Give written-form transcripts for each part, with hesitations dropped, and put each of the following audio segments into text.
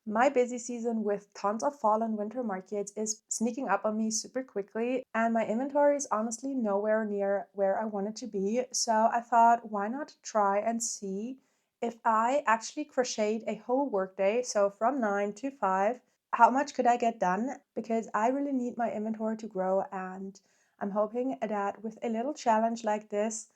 My busy season with tons of fall and winter markets is sneaking up on me super quickly, and my inventory is honestly nowhere near where I want it to be. So I thought, why not try and see if I actually crocheted a whole workday, so from 9 to 5, how much could I get done? Because I really need my inventory to grow, and I'm hoping that with a little challenge like this,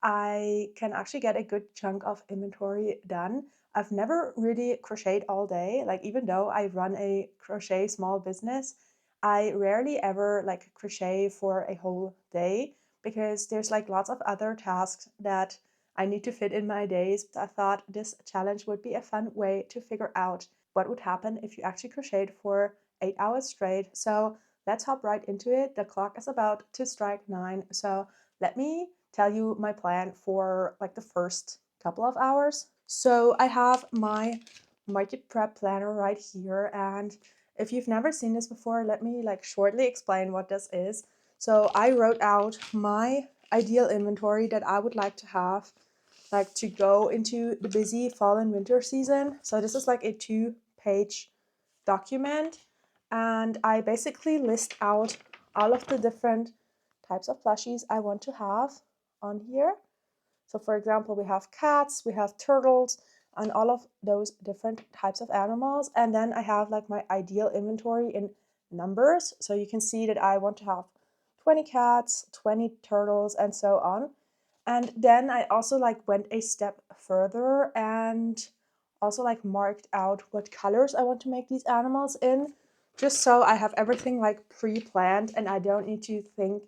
I can actually get a good chunk of inventory done. I've never really crocheted all day. Like, even though I run a crochet small business, I rarely ever like crochet for a whole day because there's like lots of other tasks that I need to fit in my days. I thought this challenge would be a fun way to figure out what would happen if you actually crocheted for 8 hours straight. So let's hop right into it. The clock is about to strike 9. So let me tell you my plan for like the first couple of hours. So I have my market prep planner right here, and if you've never seen this before, let me like shortly explain what this is. So I wrote out my ideal inventory that I would like to have like to go into the busy fall and winter season. So this is like a 2-page document, and I basically list out all of the different types of plushies I want to have on here. So for example, we have cats, we have turtles, and all of those different types of animals. And then I have like my ideal inventory in numbers. So you can see that I want to have 20 cats, 20 turtles, and so on. And then I also like went a step further and also like marked out what colors I want to make these animals in, just so I have everything like pre-planned and I don't need to think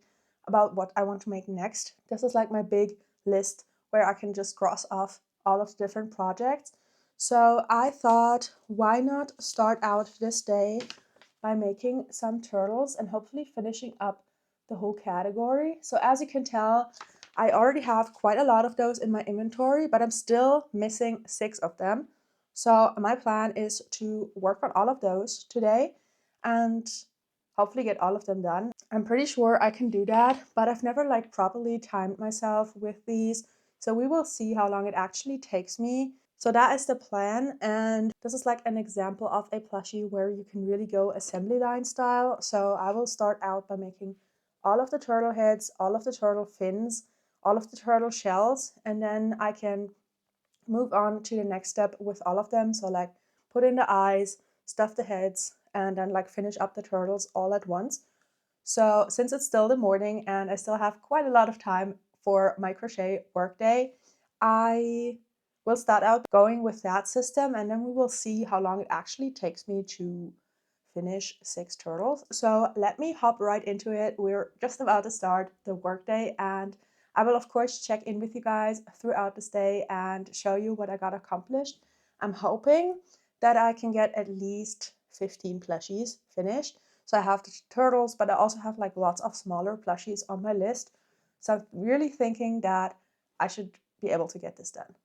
about what I want to make next. This is like my big list where I can just cross off all of the different projects. So I thought, why not start out this day by making some turtles and hopefully finishing up the whole category. So as you can tell, I already have quite a lot of those in my inventory, but I'm still missing 6 of them. So my plan is to work on all of those today and hopefully get all of them done. I'm pretty sure I can do that, but I've never like properly timed myself with these. So we will see how long it actually takes me. So that is the plan, and this is like an example of a plushie where you can really go assembly line style. So I will start out by making all of the turtle heads, all of the turtle fins, all of the turtle shells, and then I can move on to the next step with all of them. So like put in the eyes, stuff the heads, and then like finish up the turtles all at once. So since it's still the morning and I still have quite a lot of time for my crochet workday, I will start out going with that system, and then we will see how long it actually takes me to finish 6 turtles. So let me hop right into it. We're just about to start the workday, and I will of course check in with you guys throughout this day and show you what I got accomplished. I'm hoping that I can get at least 15 plushies finished. So I have the turtles, but I also have like lots of smaller plushies on my list. So I'm really thinking that I should be able to get this done.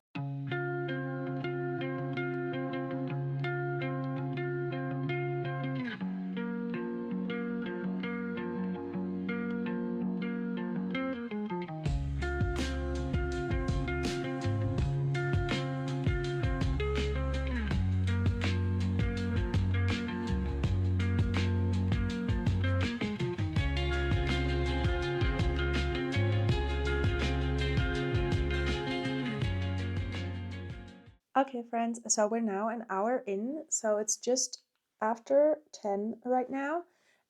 Okay, friends, so we're now an hour in, so it's just after 10 right now.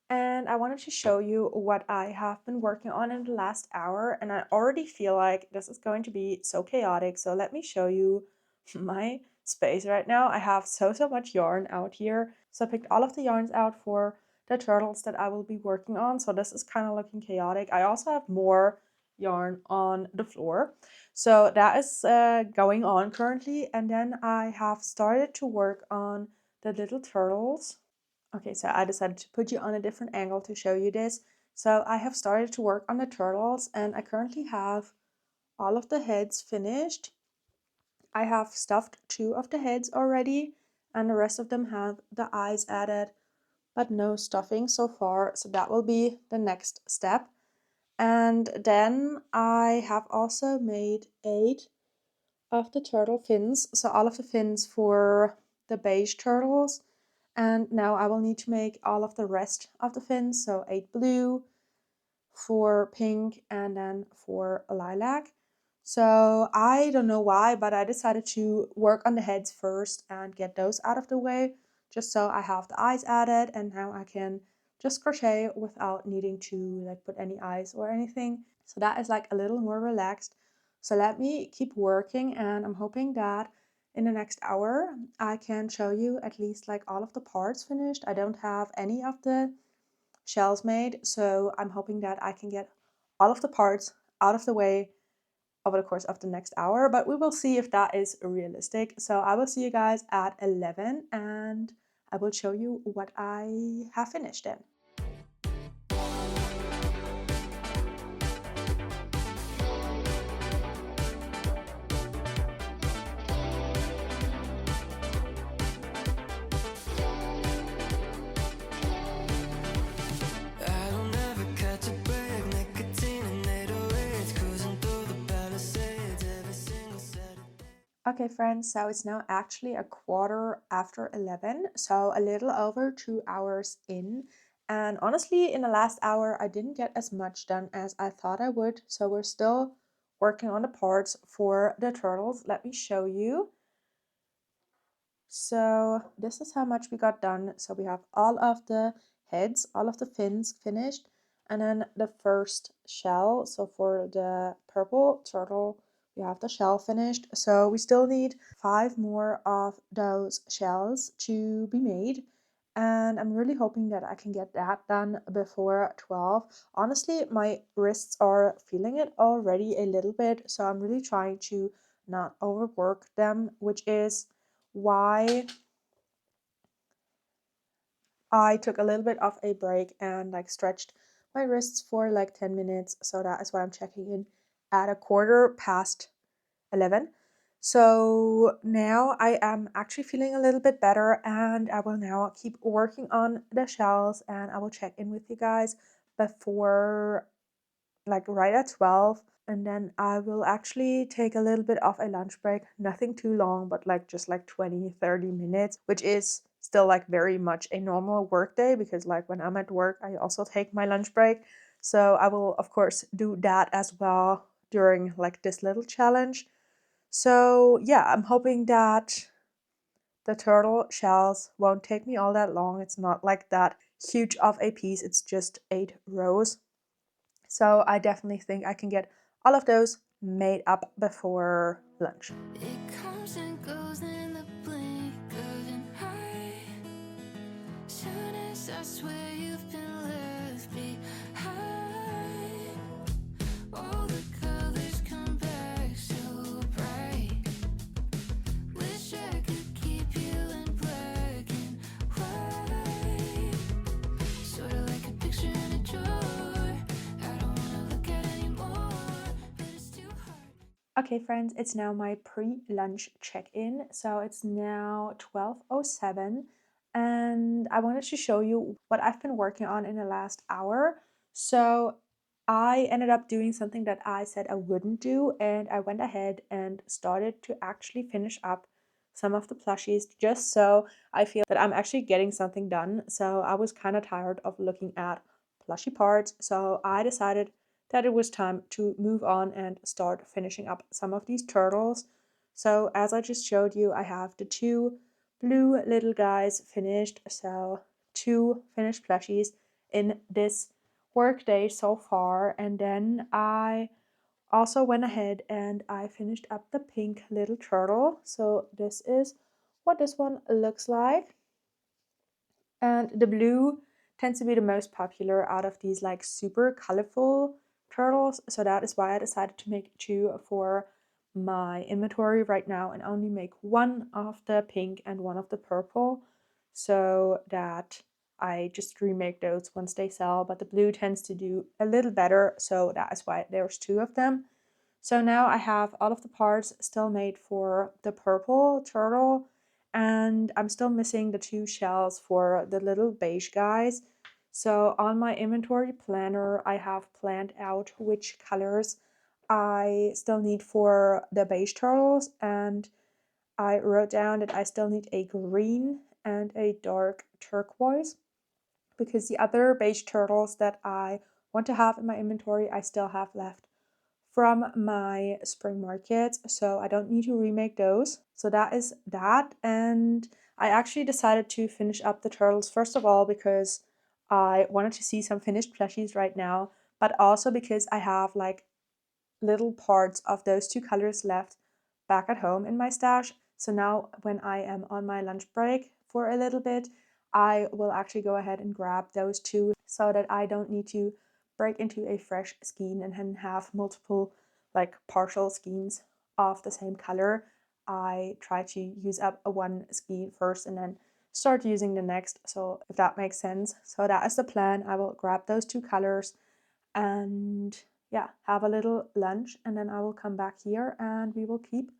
And I wanted to show you what I have been working on in the last hour, and I already feel like this is going to be so chaotic. So let me show you my space right now. I have so much yarn out here. So I picked all of the yarns out for the turtles that I will be working on. So this is kind of looking chaotic. I also have more yarn on the floor. So that is going on currently. And then I have started to work on the little turtles. Okay, so I decided to put you on a different angle to show you this. So I have started to work on the turtles, and I currently have all of the heads finished. I have stuffed 2 of the heads already, and the rest of them have the eyes added, but no stuffing so far. So that will be the next step. And then I have also made 8 of the turtle fins. So all of the fins for the beige turtles. And now I will need to make all of the rest of the fins, so 8 blue, 4 pink, and then 4 lilac. So I don't know why, but I decided to work on the heads first and get those out of the way, just so I have the eyes added, and now I can just crochet without needing to like put any eyes or anything. So that is like a little more relaxed. So let me keep working, and I'm hoping that in the next hour I can show you at least like all of the parts finished. I don't have any of the shells made, so I'm hoping that I can get all of the parts out of the way over the course of the next hour, but we will see if that is realistic. So I will see you guys at 11 and I will show you what I have finished in. Okay friends, so it's now actually a quarter after 11, so a little over 2 hours in. And honestly, in the last hour, I didn't get as much done as I thought I would. So we're still working on the parts for the turtles. Let me show you. So this is how much we got done. So we have all of the heads, all of the fins finished, and then the first shell. So for the purple turtle, we have the shell finished. So we still need 5 more of those shells to be made. And I'm really hoping that I can get that done before 12. Honestly, my wrists are feeling it already a little bit. So I'm really trying to not overwork them, which is why I took a little bit of a break and like stretched my wrists for like 10 minutes. So that is why I'm checking in at a quarter past 11. So now I am actually feeling a little bit better, and I will now keep working on the shells, and I will check in with you guys before like right at 12, and then I will actually take a little bit of a lunch break, nothing too long, but like just like 20-30 minutes, which is still like very much a normal work day, because like when I'm at work I also take my lunch break. So I will of course do that as well during like this little challenge. So yeah, I'm hoping that the turtle shells won't take me all that long. It's not like that huge of a piece, it's just 8 rows. So I definitely think I can get all of those made up before lunch. It comes and goes in the blink of an eye. Soon as I swear you've been left behind. All the colors come back so bright. Wish I could keep you in black and white. Sort of like a picture in a drawer. Okay friends, it's now my pre-lunch check-in. So it's now 12:07 and I wanted to show you what I've been working on in the last hour. So I ended up doing something that I said I wouldn't do, and I went ahead and started to actually finish up some of the plushies, just so I feel that I'm actually getting something done. So I was kind of tired of looking at plushie parts, so I decided that it was time to move on and start finishing up some of these turtles. So as I just showed you, I have the 2 blue little guys finished, so 2 finished plushies in this work day so far. And then I also went ahead and I finished up the pink little turtle. So this is what this one looks like. And the blue tends to be the most popular out of these like super colorful turtles. So that is why I decided to make 2 for my inventory right now and only make 1 of the pink and 1 of the purple, so that I just remake those once they sell. But the blue tends to do a little better, so that is why there's 2 of them. So now I have all of the parts still made for the purple turtle, and I'm still missing the 2 shells for the little beige guys. So on my inventory planner, I have planned out which colors I still need for the beige turtles, and I wrote down that I still need a green and a dark turquoise, because the other beige turtles that I want to have in my inventory I still have left from my spring market, so I don't need to remake those. So that is that. And I actually decided to finish up the turtles, first of all because I wanted to see some finished plushies right now, but also because I have like little parts of those two colors left back at home in my stash. So now when I am on my lunch break for a little bit, I will actually go ahead and grab those two so that I don't need to break into a fresh skein and then have multiple like partial skeins of the same color. I try to use up a one skein first and then start using the next, so if that makes sense. So that is the plan. I will grab those two colors and yeah, have a little lunch, and then I will come back here and we will keep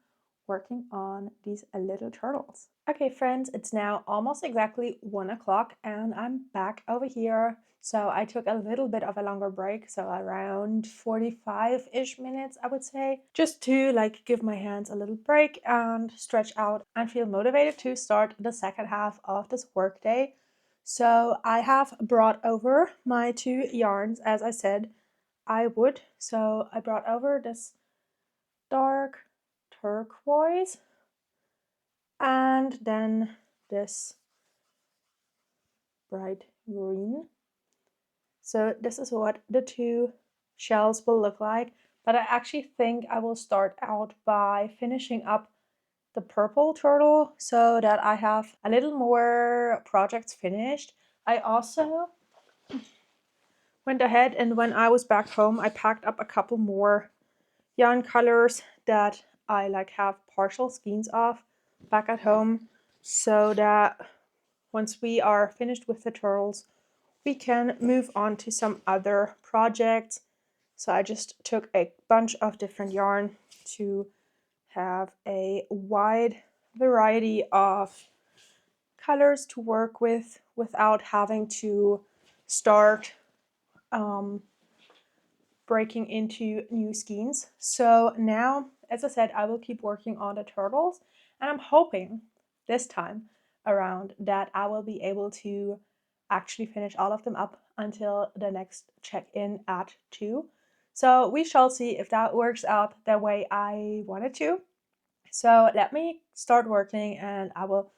working on these little turtles. Okay, friends, it's now almost exactly 1 o'clock and I'm back over here. So I took a little bit of a longer break, so around 45-ish minutes, I would say, just to like give my hands a little break and stretch out and feel motivated to start the second half of this workday. So I have brought over my two yarns, as I said I would. So I brought over this dark turquoise and then this bright green. So this is what the two shells will look like, but I actually think I will start out by finishing up the purple turtle so that I have a little more projects finished. I also went ahead and when I was back home, I packed up a couple more yarn colors that I like have partial skeins of back at home, so that once we are finished with the turtles, we can move on to some other projects. So I just took a bunch of different yarn to have a wide variety of colors to work with without having to start breaking into new skeins. So now, as I said, I will keep working on the turtles, and I'm hoping this time around that I will be able to actually finish all of them up until the next check-in at 2. So we shall see if that works out the way I wanted to. So let me start working and I will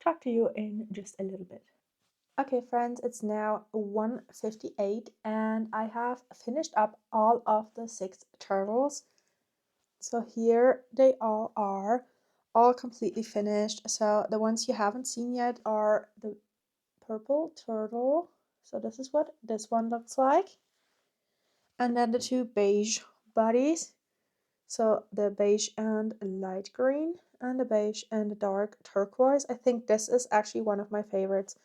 talk to you in just a little bit. Okay, friends, it's now 1:58 and I have finished up all of the 6 turtles. So here they all are, all completely finished. So the ones you haven't seen yet are the purple turtle. So this is what this one looks like. And then the two beige bodies. So the beige and light green, and the beige and the dark turquoise. I think this is actually one of my favorites.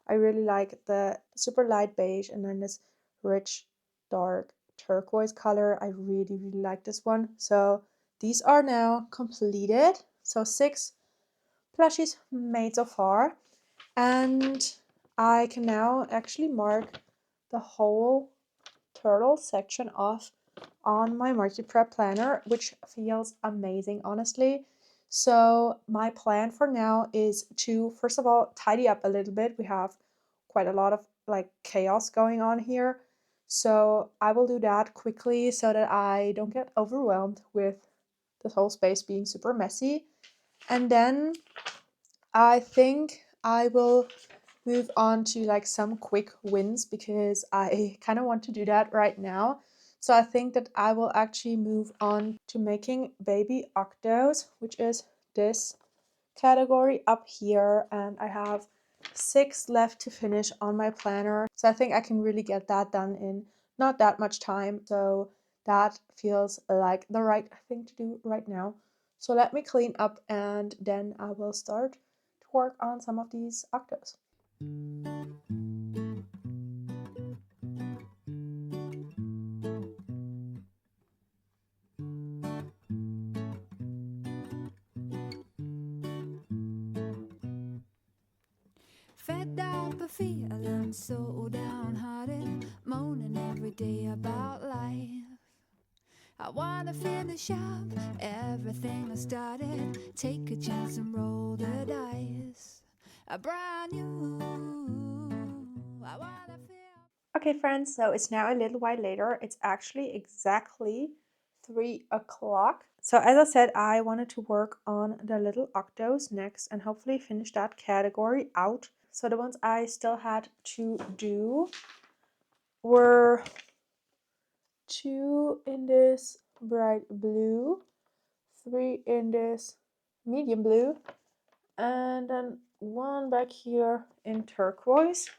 I really like the super light beige and then this rich dark turquoise color. I really like this one. So these are now completed. So 6 plushies made so far. And I can now actually mark the whole turtle section off on my market prep planner, which feels amazing, honestly. So my plan for now is to, first of all, tidy up a little bit. We have quite a lot of like chaos going on here. So I will do that quickly so that I don't get overwhelmed with this whole space being super messy. And then I think I will move on to like some quick wins because I kind of want to do that right now. So I think that I will actually move on to making baby octos, which is this category up here, and I have 6 left to finish on my planner. So I think I can really get that done in not that much time. So that feels like the right thing to do right now. So let me clean up and then I will start to work on some of these octos. Fed up and feeling so downhearted, moaning every day about life. I wanna finish up everything I started, take a chance and roll the dice. a brand new. I wanna feel. Okay, friends, so it's now a little while later. It's actually exactly 3 o'clock. So as I said, I wanted to work on the little octos next and hopefully finish that category out. So the ones I still had to do were 2 in this bright blue, 3 in this medium blue, and then 1 back here in turquoise.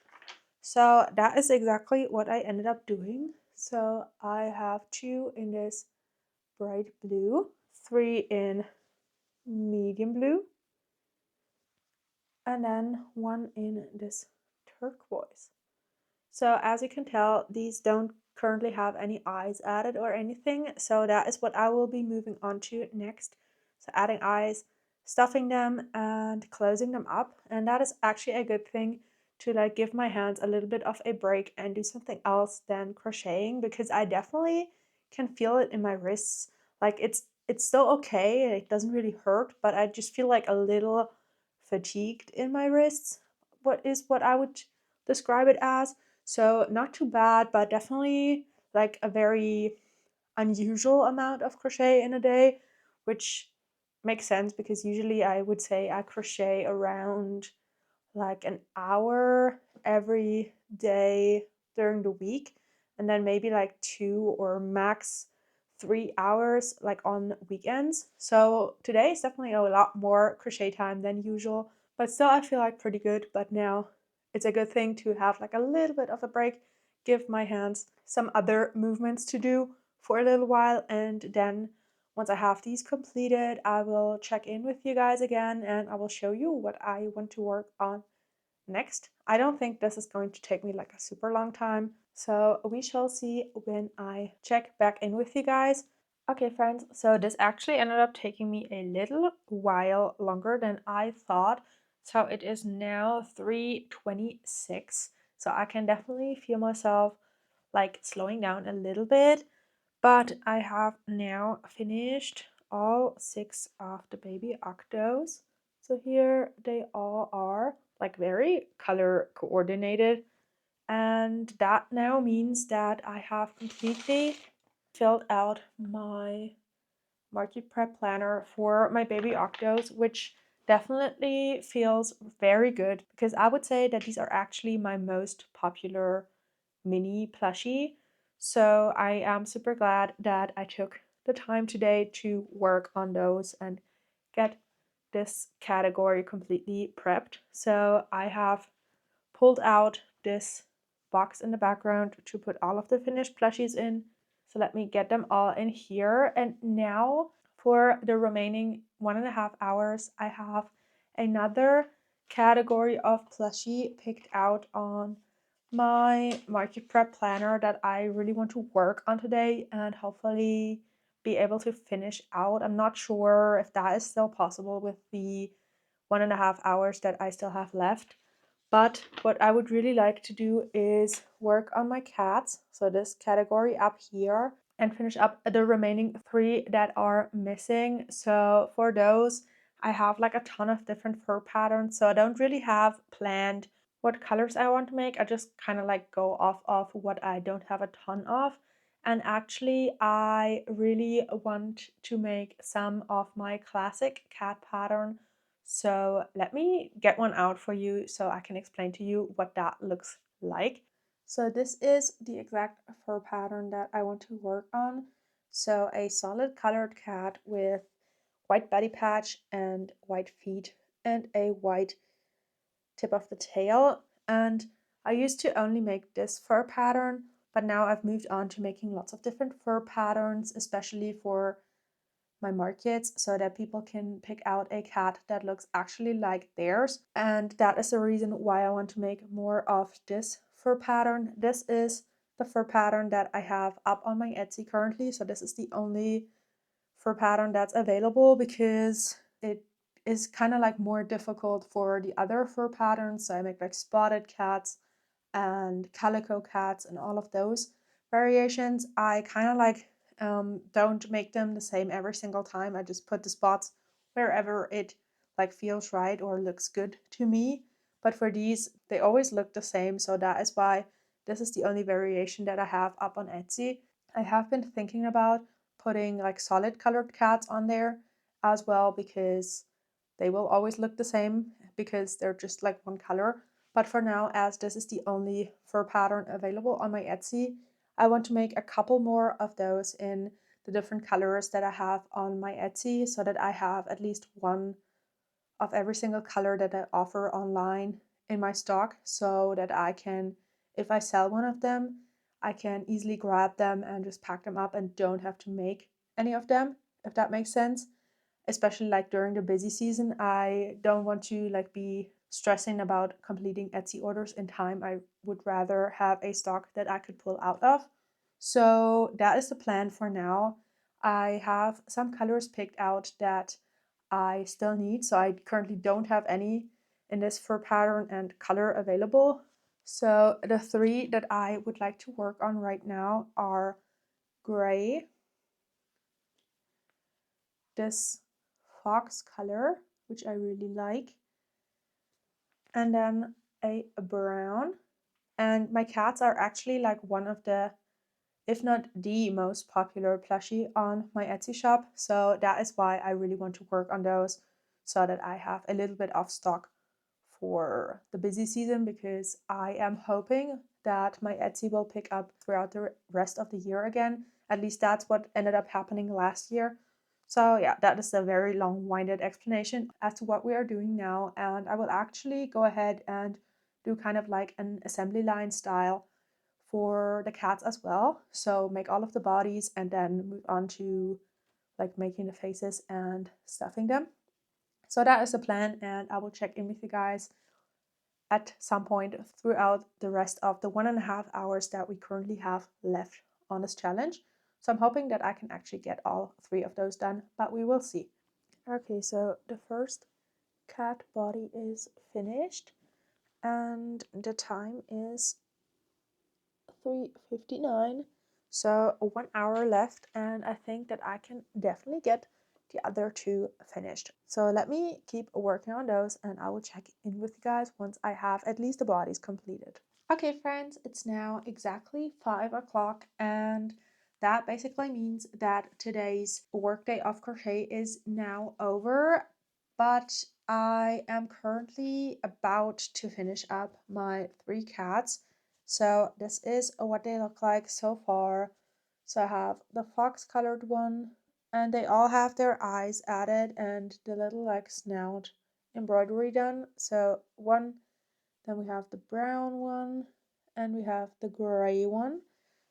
So that is exactly what I ended up doing. So I have 2 in this bright blue, 3 in medium blue, and then 1 in this turquoise. So as you can tell, these don't currently have any eyes added or anything. So that is what I will be moving on to next. So adding eyes, stuffing them and closing them up. And that is actually a good thing to like give my hands a little bit of a break and do something else than crocheting, because I definitely can feel it in my wrists. Like it's still okay. It doesn't really hurt, but I just feel like a little fatigued in my wrists. What I would describe it as. So not too bad, but definitely like a very unusual amount of crochet in a day, which makes sense because usually I would say I crochet around like an hour every day during the week, and then maybe like 2 or max 3 hours like on weekends. So today is definitely a lot more crochet time than usual, but still I feel like pretty good. But now it's a good thing to have like a little bit of a break, give my hands some other movements to do for a little while, and then once I have these completed, I will check in with you guys again and I will show you what I want to work on next. I don't think this is going to take me like a super long time, so we shall see when I check back in with you guys. Okay, friends, so this actually ended up taking me a little while longer than I thought. So it is now 3:26. So I can definitely feel myself like slowing down a little bit, but I have now finished all 6 of the baby octos. So here they all are, like very color coordinated. And that now means that I have completely filled out my market prep planner for my baby octos, which definitely feels very good because I would say that these are actually my most popular mini plushie. So I am super glad that I took the time today to work on those and get this category completely prepped. So I have pulled out this box in the background to put all of the finished plushies in. So let me get them all in here. And now for the remaining 1.5 hours, I have another category of plushie picked out on my market prep planner that I really want to work on today and hopefully be able to finish out. I'm not sure if that is still possible with the 1.5 hours that I still have left. But what I would really like to do is work on my cats, so this category up here, and finish up the remaining 3 that are missing. So for those, I have like a ton of different fur patterns, so I don't really have planned what colors I want to make. I just kind of like go off of what I don't have a ton of. And actually, I really want to make some of my classic cat pattern. So let me get one out for you so I can explain to you what that looks like. So this is the exact fur pattern that I want to work on. So a solid colored cat with white body patch and white feet and a white tip of the tail. And I used to only make this fur pattern, but now I've moved on to making lots of different fur patterns, especially for my markets, so that people can pick out a cat that looks actually like theirs. And that is the reason why I want to make more of this fur pattern. This is the fur pattern that I have up on my Etsy currently. So this is the only fur pattern that's available because it is kind of like more difficult for the other fur patterns. So I make like spotted cats and calico cats and all of those variations. I kind of like don't make them the same every single time. I just put the spots wherever it like feels right or looks good to me. But for these, they always look the same, so that is why this is the only variation that I have up on Etsy. I have been thinking about putting like solid colored cats on there as well, because they will always look the same because they're just like one color. But for now, as this is the only fur pattern available on my Etsy, I want to make a couple more of those in the different colors that I have on my Etsy, so that I have at least one of every single color that I offer online in my stock, so that I can, if I sell one of them, I can easily grab them and just pack them up and don't have to make any of them, if that makes sense. Especially like during the busy season, I don't want to like be stressing about completing Etsy orders in time. I would rather have a stock that I could pull out of. So that is the plan for now. I have some colors picked out that I still need. So I currently don't have any in this fur pattern and color available. So the three that I would like to work on right now are gray, this fox color, which I really like, and then a brown. And my cats are actually like one of the, if not the most popular plushie on my Etsy shop. So that is why I really want to work on those, so that I have a little bit of stock for the busy season, because I am hoping that my Etsy will pick up throughout the rest of the year again. At least that's what ended up happening last year. So yeah, that is a very long-winded explanation as to what we are doing now, and I will actually go ahead and do kind of like an assembly line style for the cats as well. So make all of the bodies and then move on to like making the faces and stuffing them. So that is the plan, and I will check in with you guys at some point throughout the rest of the 1.5 hours that we currently have left on this challenge. So I'm hoping that I can actually get all three of those done, but we will see. Okay, so the first cat body is finished, and the time is 3:59. So 1 hour left, and I think that I can definitely get the other two finished. So let me keep working on those, and I will check in with you guys once I have at least the bodies completed. Okay, friends, it's now exactly 5 o'clock, and that basically means that today's workday of crochet is now over. But I am currently about to finish up my three cats. So this is what they look like so far. So I have the fox colored one, and they all have their eyes added and the little like snout embroidery done. So one, then we have the brown one, and we have the gray one.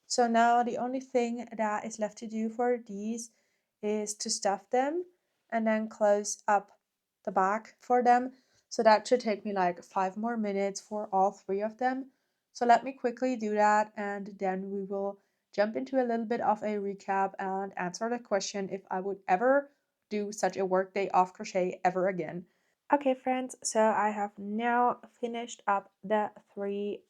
So now the only thing that is left to do for these is to stuff them and then close up the back for them. So that should take me like 5 more minutes for all three of them. So let me quickly do that, and then we will jump into a little bit of a recap and answer the question if I would ever do such a workday of crochet ever again. Okay, friends, so I have now finished up the three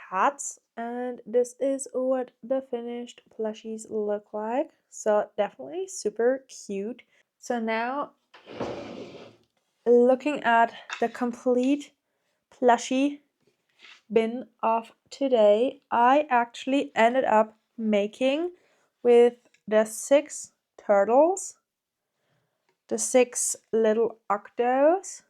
cats, and this is what the finished plushies look like. So definitely super cute. So now looking at the complete plushie bin of today, I actually ended up making with the 6 turtles, the 6 little octos,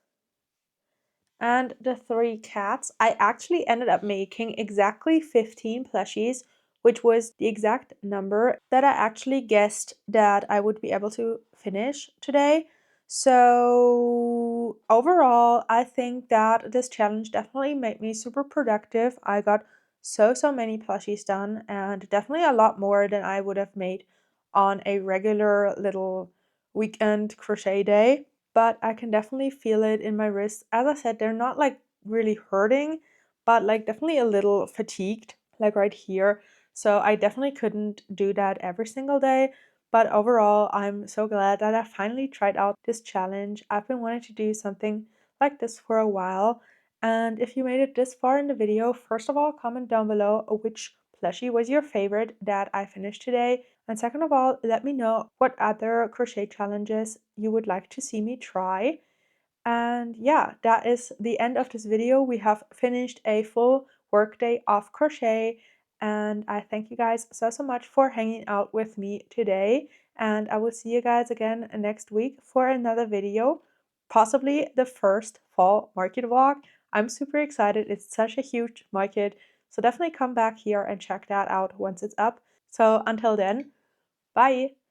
and the 3 cats. I actually ended up making exactly 15 plushies, which was the exact number that I actually guessed that I would be able to finish today. So overall, I think that this challenge definitely made me super productive. I got so many plushies done, and definitely a lot more than I would have made on a regular little weekend crochet day, but I can definitely feel it in my wrists. As I said, they're not like really hurting, but like definitely a little fatigued, like right here. So I definitely couldn't do that every single day. But overall, I'm so glad that I finally tried out this challenge. I've been wanting to do something like this for a while. And if you made it this far in the video, first of all, comment down below which plushie was your favorite that I finished today. And second of all, let me know what other crochet challenges you would like to see me try. And yeah, that is the end of this video. We have finished a full workday of crochet, and I thank you guys so much for hanging out with me today, and I will see you guys again next week for another video, possibly the first fall market vlog. I'm super excited. It's such a huge market, so definitely come back here and check that out once it's up. So until then, bye!